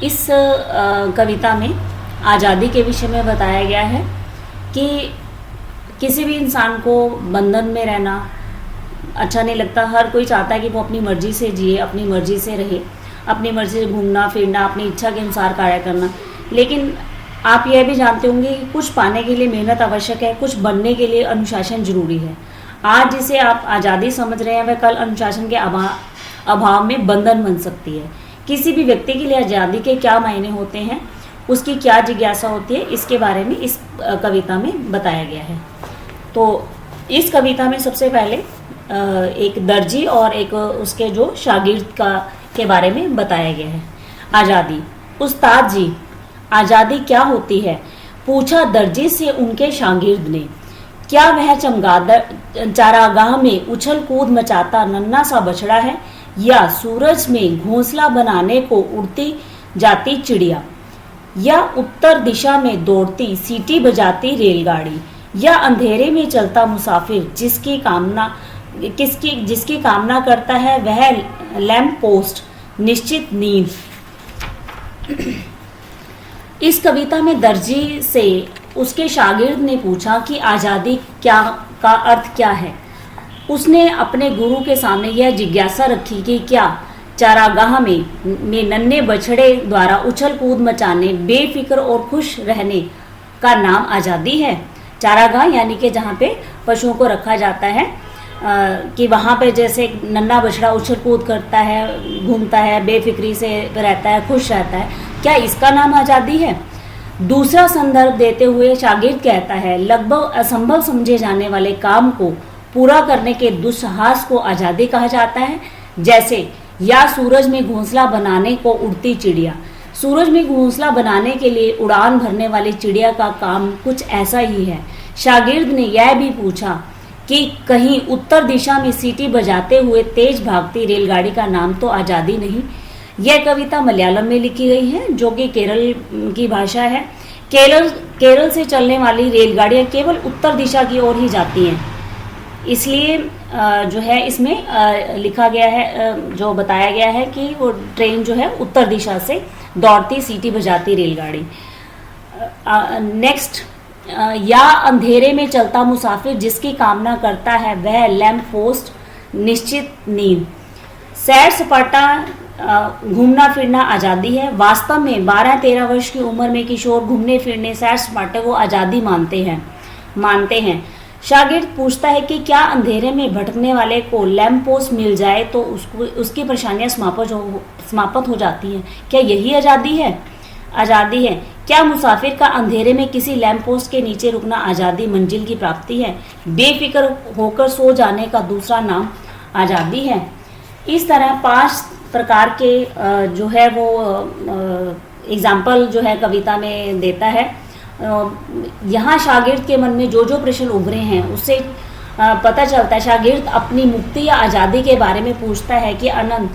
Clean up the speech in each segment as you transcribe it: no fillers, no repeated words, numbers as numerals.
इस कविता में आज़ादी के विषय में बताया गया है कि किसी भी इंसान को बंधन में रहना अच्छा नहीं लगता। हर कोई चाहता है कि वो अपनी मर्जी से जिए, अपनी मर्जी से रहे, अपनी मर्जी से घूमना फिरना, अपनी इच्छा के अनुसार कार्य करना। लेकिन आप यह भी जानते होंगे कि कुछ पाने के लिए मेहनत आवश्यक है, कुछ बनने के लिए अनुशासन जरूरी है। आज जिसे आप आज़ादी समझ रहे हैं वह कल अनुशासन के अभाव में बंधन बन सकती है। किसी भी व्यक्ति के लिए आज़ादी के क्या मायने होते हैं, उसकी क्या जिज्ञासा होती है, इसके बारे में इस कविता में बताया गया है। तो इस कविता में सबसे पहले एक दर्जी और एक उसके जो शागिर्द के बारे में बताया गया है। आज़ादी। उस्ताद जी, आज़ादी क्या होती है? पूछा दर्जी से उनके शागिर्द ने। क्या वह चमगादड़ चारागाह में उछल कूद मचाता नन्हा सा बछड़ा है, या सूरज में घोंसला बनाने को उड़ती जाती चिड़िया, या उत्तर दिशा में दौड़ती सीटी बजाती रेलगाड़ी, या अंधेरे में चलता मुसाफिर जिसकी कामना करता है वह लैंप पोस्ट निश्चित नींद। इस कविता में दर्जी से उसके शागिर्द ने पूछा कि आज़ादी का अर्थ क्या है। उसने अपने गुरु के सामने यह जिज्ञासा रखी कि क्या चारागाह में नन्हे बछड़े द्वारा उछल कूद मचाने, बेफिक्र और खुश रहने का नाम आज़ादी है। चारागाह यानी कि जहाँ पे पशुओं को रखा जाता है, कि वहाँ पे जैसे नन्हा बछड़ा उछल कूद करता है, घूमता है, बेफिक्री से रहता है, खुश रहता है, क्या इसका नाम आज़ादी है? दूसरा संदर्भ देते हुए शागिर्द कहता है, लगभग असंभव समझे जाने वाले काम को पूरा करने के दुस्साहस को आज़ादी कहा जाता है। जैसे या सूरज में घोंसला बनाने को उड़ती चिड़िया। सूरज में घोंसला बनाने के लिए उड़ान भरने वाली चिड़िया का काम कुछ ऐसा ही है। शागिर्द ने यह भी पूछा कि कहीं उत्तर दिशा में सीटी बजाते हुए तेज भागती रेलगाड़ी का नाम तो आज़ादी नहीं। यह कविता मलयालम में लिखी गई है, जो कि केरल की भाषा है। केरल से चलने वाली रेलगाड़ियाँ केवल उत्तर दिशा की ओर ही जाती हैं, इसलिए जो है इसमें लिखा गया है, जो बताया गया है कि वो ट्रेन जो है उत्तर दिशा से दौड़ती सीटी बजाती रेलगाड़ी। नेक्स्ट, या अंधेरे में चलता मुसाफिर जिसकी कामना करता है वह लैंप पोस्ट निश्चित नींद। सैर सपाटा घूमना फिरना आज़ादी है। वास्तव में 12-13 वर्ष की उम्र में किशोर घूमने फिरने, सैर सपाटे को आज़ादी मानते हैं। शागिर्द पूछता है कि क्या अंधेरे में भटकने वाले को लैंप पोस्ट मिल जाए तो उसकी परेशानियां समाप्त हो जाती हैं। क्या यही आज़ादी है? आज़ादी है। क्या मुसाफिर का अंधेरे में किसी लैंप पोस्ट के नीचे रुकना आज़ादी, मंजिल की प्राप्ति है? बेफिक्र होकर सो जाने का दूसरा नाम आज़ादी है। इस तरह 5 प्रकार के जो है वो एग्जाम्पल जो है कविता में देता है। यहाँ शागिर्द के मन में जो जो प्रश्न उभरे हैं उससे पता चलता है। शागिर्द अपनी मुक्ति या आज़ादी के बारे में पूछता है कि आनंद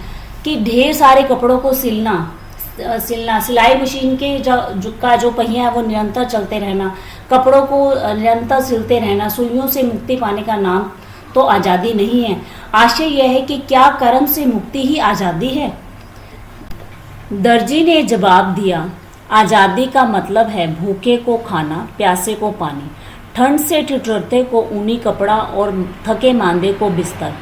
कि ढेर सारे कपड़ों को सिलना, सिलाई मशीन के जो पहिया है वो निरंतर चलते रहना, कपड़ों को निरंतर सिलते रहना, सुइयों से मुक्ति पाने का नाम तो आज़ादी नहीं है। आशय यह है कि क्या कर्म से मुक्ति ही आज़ादी है? दर्जी ने जवाब दिया, आज़ादी का मतलब है भूखे को खाना, प्यासे को पानी, ठंड से ठिठुरते को ऊनी कपड़ा और थके मांदे को बिस्तर।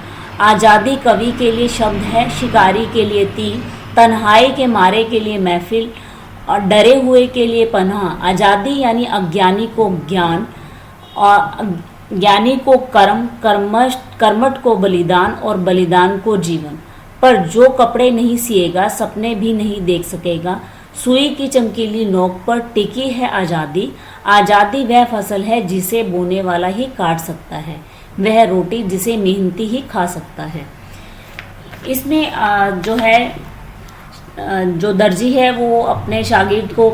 आज़ादी कवि के लिए शब्द है, शिकारी के लिए तीर, तन्हाई के मारे के लिए महफिल और डरे हुए के लिए पनाह। आज़ादी यानी अज्ञानी को ज्ञान और ज्ञानी को कर्म, कर्मठ को बलिदान और बलिदान को जीवन। पर जो कपड़े नहीं सिएगा सपने भी नहीं देख सकेगा। सुई की चमकीली नोक पर टिकी है आज़ादी। आज़ादी वह फसल है जिसे बोने वाला ही काट सकता है, वह रोटी जिसे मेहनती ही खा सकता है। इसमें जो है जो दर्जी है वो अपने शागिर्द को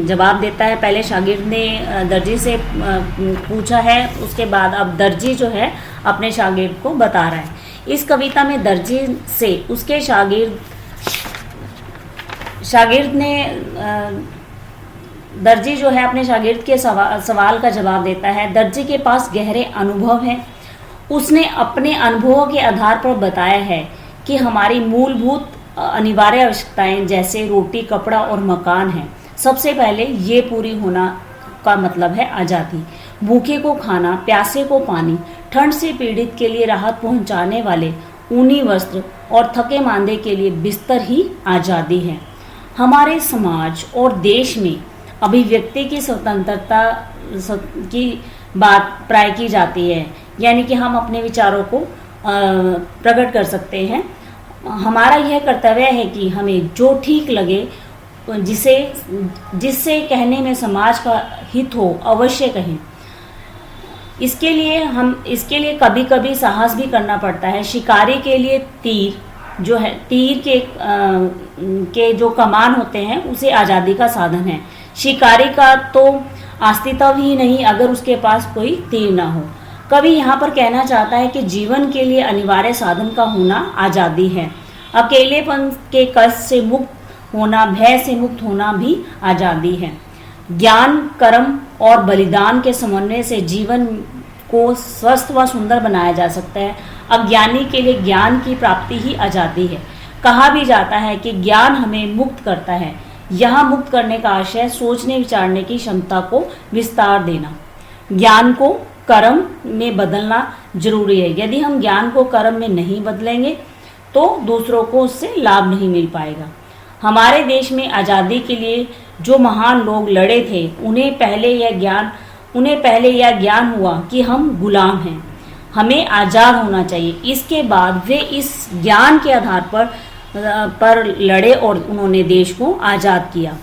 जवाब देता है। पहले शागिर्द ने दर्जी से पूछा है, उसके बाद अब दर्जी जो है अपने शागिर्द को बता रहा है। इस कविता में दर्जी से उसके शागिर्द ने दर्जी जो है अपने शागिर्द के सवाल का जवाब देता है। दर्जी के पास गहरे अनुभव हैं। उसने अपने अनुभवों के आधार पर बताया है कि हमारी मूलभूत अनिवार्य आवश्यकताएं जैसे रोटी, कपड़ा और मकान हैं। सबसे पहले ये पूरी होना का मतलब है आज़ादी। भूखे को खाना, प्यासे को पानी, ठंड से पीड़ित के लिए राहत पहुंचाने वाले ऊनी वस्त्र और थके मांदे के लिए बिस्तर ही आज़ादी है। हमारे समाज और देश में अभिव्यक्ति की स्वतंत्रता की बात प्राय की जाती है, यानी कि हम अपने विचारों को प्रकट कर सकते हैं। हमारा यह कर्तव्य है कि हमें जो ठीक लगे, जिससे कहने में समाज का हित हो, अवश्य कहें। इसके लिए कभी कभी साहस भी करना पड़ता है। शिकारी के लिए तीर के जो कमान होते हैं उसे आज़ादी का साधन है। शिकारी का तो अस्तित्व ही नहीं अगर उसके पास कोई तीर ना हो। कवि यहाँ पर कहना चाहता है कि जीवन के लिए अनिवार्य साधन का होना आज़ादी है। अकेलेपन के कष्ट से मुक्त होना, भय से मुक्त होना भी आज़ादी है। ज्ञान, कर्म और बलिदान के समन्वय से जीवन को स्वस्थ व सुंदर बनाया जा सकता है। अज्ञानी के लिए ज्ञान की प्राप्ति ही आज़ादी है। कहा भी जाता है कि ज्ञान हमें मुक्त करता है। यहाँ मुक्त करने का आशय सोचने विचारने की क्षमता को विस्तार देना। ज्ञान को कर्म में बदलना जरूरी है। यदि हम ज्ञान को कर्म में नहीं बदलेंगे तो दूसरों को उससे लाभ नहीं मिल पाएगा। हमारे देश में आज़ादी के लिए जो महान लोग लड़े थे, उन्हें पहले यह ज्ञान हुआ कि हम गुलाम हैं, हमें आज़ाद होना चाहिए। इसके बाद वे इस ज्ञान के आधार पर लड़े और उन्होंने देश को आज़ाद किया।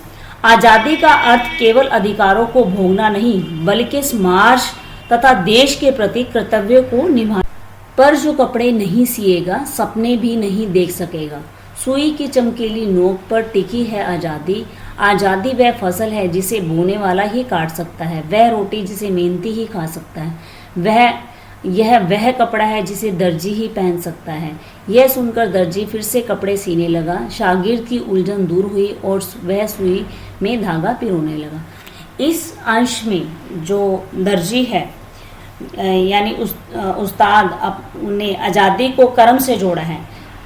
आज़ादी का अर्थ केवल अधिकारों को भोगना नहीं, बल्कि समाज तथा देश के प्रति कर्तव्य को निभाना। पर जो कपड़े नहीं सिएगा, सपने भी नहीं देख सकेगा। सुई की चमकीली नोक पर टिकी है आज़ादी। आज़ादी वह फसल है जिसे बोने वाला ही काट सकता है, वह रोटी जिसे मेहनती ही खा सकता है, वह कपड़ा है जिसे दर्जी ही पहन सकता है। यह सुनकर दर्जी फिर से कपड़े सीने लगा। शागिर्द की उलझन दूर हुई और वह सुई में धागा पिरोने लगा। इस अंश में जो दर्जी है यानी उस्ताद ने आज़ादी को कर्म से जोड़ा है।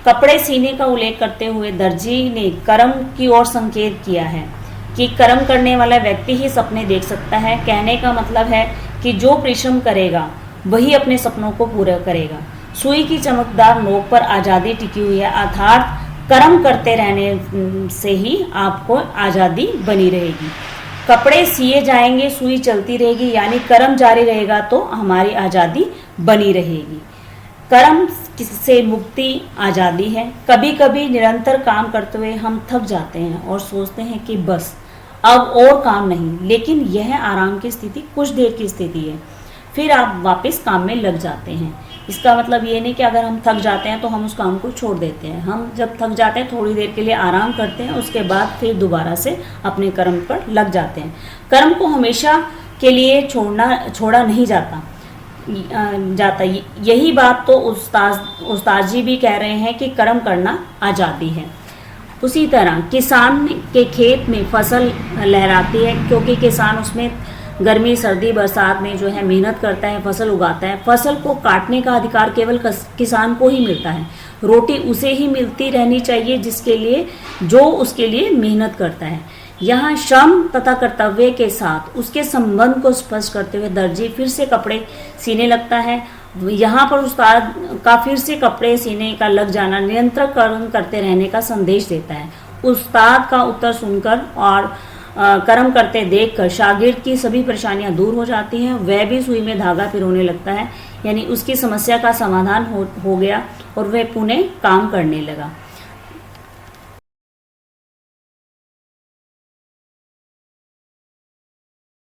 कपड़े सीने का उल्लेख करते हुए दर्जी ने कर्म की ओर संकेत किया है कि कर्म करने वाला व्यक्ति ही सपने देख सकता है। कहने का मतलब है कि जो परिश्रम करेगा वही अपने सपनों को पूरा करेगा। सुई की चमकदार नोक पर आज़ादी टिकी हुई है, अर्थात कर्म करते रहने से ही आपको आज़ादी बनी रहेगी। कपड़े सिए जाएंगे, सुई चलती रहेगी, यानी कर्म जारी रहेगा तो हमारी आज़ादी बनी रहेगी। कर्म से मुक्ति आज़ादी है। कभी कभी निरंतर काम करते हुए हम थक जाते हैं और सोचते हैं कि बस अब और काम नहीं, लेकिन यह आराम की स्थिति कुछ देर की स्थिति है, फिर आप वापस काम में लग जाते हैं। इसका मतलब ये नहीं कि अगर हम थक जाते हैं तो हम उस काम को छोड़ देते हैं। हम जब थक जाते हैं थोड़ी देर के लिए आराम करते हैं, उसके बाद फिर दोबारा से अपने कर्म पर लग जाते हैं। कर्म को हमेशा के लिए छोड़ा नहीं जाता। यही बात तो उस्ताद जी भी कह रहे हैं कि कर्म करना आज़ादी है। उसी तरह किसान के खेत में फसल लहराती है, क्योंकि किसान उसमें गर्मी, सर्दी, बरसात में जो है मेहनत करता है, फसल उगाता है। फसल को काटने का अधिकार केवल किसान को ही मिलता है। रोटी उसे ही मिलती रहनी चाहिए जो उसके लिए मेहनत करता है। यहाँ श्रम तथा कर्तव्य के साथ उसके संबंध को स्पष्ट करते हुए दर्जी फिर से कपड़े सीने लगता है। यहाँ पर उस्ताद का फिर से कपड़े सीने का लग जाना निरंतर कर्म करते रहने का संदेश देता है। उस्ताद का उत्तर सुनकर और कर्म करते देखकर शागिर्द की सभी परेशानियां दूर हो जाती हैं। वह भी सुई में धागा पिरोने लगता है, यानी उसकी समस्या का समाधान हो गया और वह पुनः काम करने लगा।